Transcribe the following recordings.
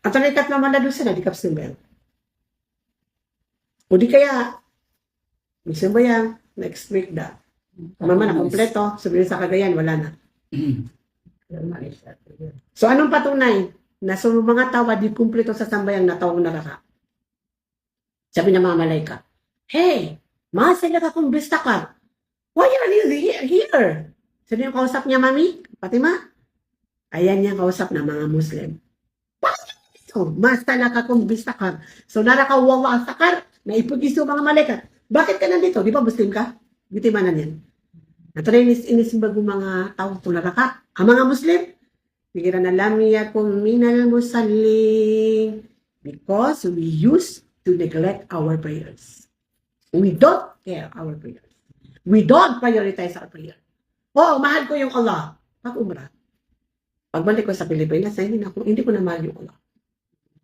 At ang ikat naman na doon sila, di kapsimbel. O di kaya, minsan ba yan, next week na. Mama na, kompleto. Sabihin sa Cagayan, wala na. So, anong patunay? Na sa mga tawa, di kumpleto sa sambayang natawang naraka. Sabi ng mga malayka, hey, masaya ka kung bista ka. Why are you here? Sino yung kausap niya, mami? Fatima? Ayan yung kausap ng mga Muslim. So, masaya ka kung bista ka. So, narakawawa sakar na ipugiso mga malayka. Bakit ka nandito? Di ba Muslim ka? Bitimanan yan. Natrainis bago mga tao tunaraka. Ang mga Muslim, pigiran na lamiyakum minal musalling because we used to neglect our prayers. We don't care our prayers. We don't prioritize our prayer. Oh, mahal ko yung Allah. Pag-umrah. Pagbalik ko sa Pilipinas, hindi ko na mahal yung Allah.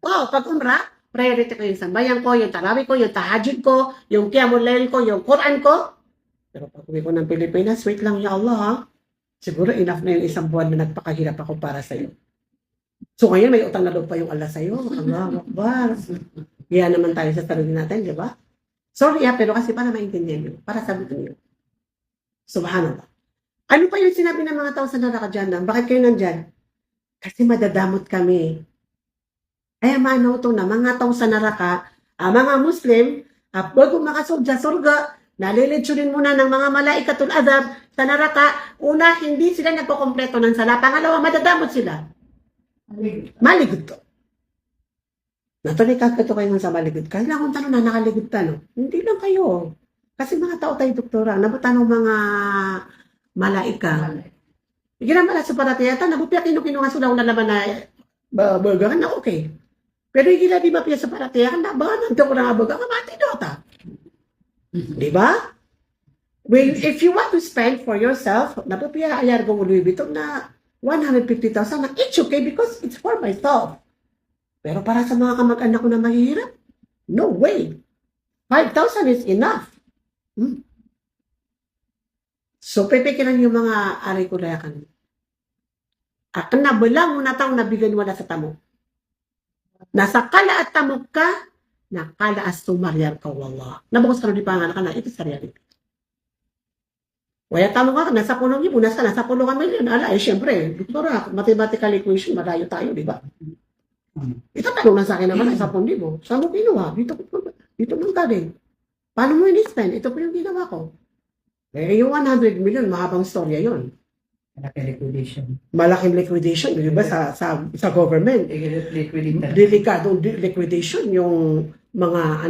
Oh, pag-umrah, priority ko yung sambayan ko, yung tarawih ko, yung tahajjud ko, yung qiyamul layl ko, yung Quran ko. Pero pag uwi ko ng Pilipinas, wait lang ya Allah ha. Siguro enough na yung isang buwan na nagpakahirap ako para sa'yo. So ngayon may utang na loob pa yung Allah sa'yo. Allah Akbar. Kaya naman tayo sa sarili natin, di ba? Sorry pero kasi para maintindihan nyo. Para sabihin nyo. Subhanallah. Ano pa yung sinabi ng mga tao sa naraka dyan? Bakit kayo nandyan? Kasi madadamot kami. Ay mano ito na mga tao sa naraka, mga Muslim, bago makasog sa surga, nalilitsurin muna ng mga malaikatul adab sa naraka. Una, hindi sila nagkukompleto ng sala. Pangalawa, madadamot sila. Maligod to. Natulikag ka to kayo sa maligod. Kasi lang kung tanong na nakaligod ka, no? Hindi lang kayo. Kasi mga tao tayo, doktora, nabutan ng mga malaika. Ginamala sa paratiyata, nabupya kinukinuha sila kung nalaman na burger na okay. Pero higila di ba piya sa paratiyata, na ba nandito ko na nga burger, kamati dota. Di ba? Well, if you want to spend for yourself, napapaya ayar ko Louis Vuitton na 150,000 na it's okay because it's for myself. Pero para sa mga kamag-anak ko na mahihirap, no way. 5,000 is enough. So, pepekiran yung mga aray ko layakan. Akan na bala mo na taong nabigyan wala sa tamo. Nasa kala at tamog ka, nakala as tumaryar ka, wallah. Nabukos ka na di panganak ka na, ito sa reality. Waya tamo ka, nasa pulong ibo, nasa pulong million. Ala, syempre, doktora, mathematical equation, malayo tayo, di ba? Ito tanong na sa akin naman, 10,000. Saan mo kinuha? Dito man galing. Paano mo in-spend? Ito po yung ginawa ko. Eh, yung 100 million, mahabang storya yun. Malaking liquidation. Malaking liquidation, di ba, sa government. Delikadong liquidation yung mga,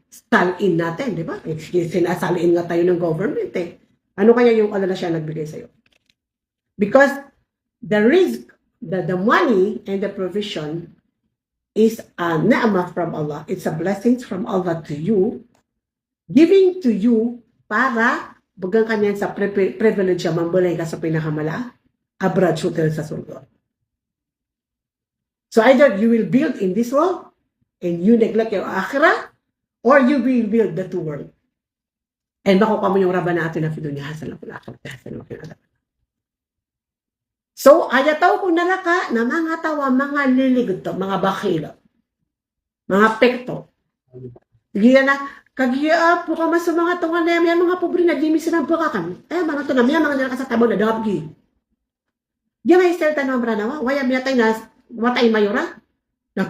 sell-in natin, di ba? Sinasal-in nga tayo ng government, eh. Ano kaya yung na siya nagbigay sa'yo? Because the risk, the money and the provision is a ni'mah from Allah. It's a blessing from Allah to you, giving to you para bagang kanyan sa privilege siya, mambulay ka sa pinakamala, abraj hotel sa surga. So either you will build in this world and you neglect your akhirah, or you will build the two world. And makukuha mo yung raba natin na fidunya hasan lang pula hasan lang pula. So, ayataw ko naraka na mga tawa, mga liligod to, mga bakilo, mga pekto. Giya na, kagiya po ka mas sa mga tungan na yan, mga pobre na di misinang bukakan. Mga to na, mga nalaka sa tabo na dapgi. Diya may istel tanong branawa, waya miya tayo na matay mayora.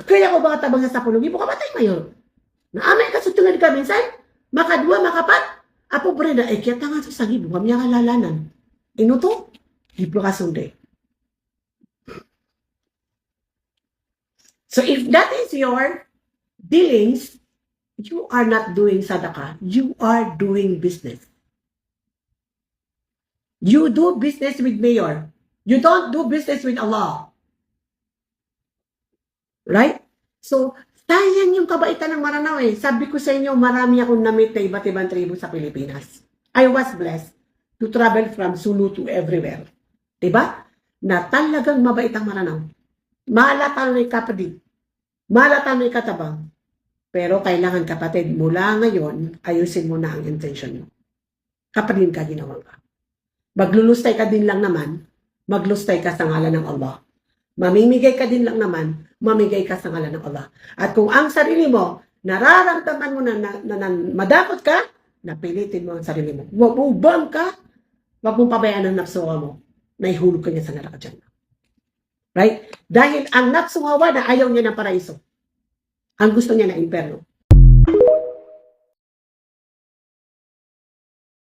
Kaya ko ba tabang sa sapulong, ipo ka matay mayor. Na amay kasutungan ka minsan, makadua, makapat, pobre na, kaya nga sa sagibo, kamiya kalalanan. Inuto, hiplo ka sunday. So if that is your dealings, you are not doing sadaqah. You are doing business. You do business with mayor. You don't do business with Allah. Right? So, sayang yung kabaitan ng Maranao eh. Sabi ko sa inyo, marami akong na-meet na iba't ibang tribo sa Pilipinas. I was blessed to travel from Sulu to everywhere. Diba? Na talagang mabait ang Maranao. Malatan may kapatid. Malatan may katabang. Pero kailangan kapatid, mula ngayon, ayusin mo na ang intention mo. Kapatid ka, ginawa ka. Maglulustay ka din lang naman, maglustay ka sa ngalan ng Allah. Mamimigay ka din lang naman, mamigay ka sa ngalan ng Allah. At kung ang sarili mo, nararamdaman mo na madakot ka, napilitin mo ang sarili mo. Huwag mo ubang ka, huwag mong pabayaan ang nafsuha mo. Naihulog ka niya sa neraka dyan. Right? Dahil ang nafsuha na ayaw niya ng paraiso. Ang gusto niya na imperno.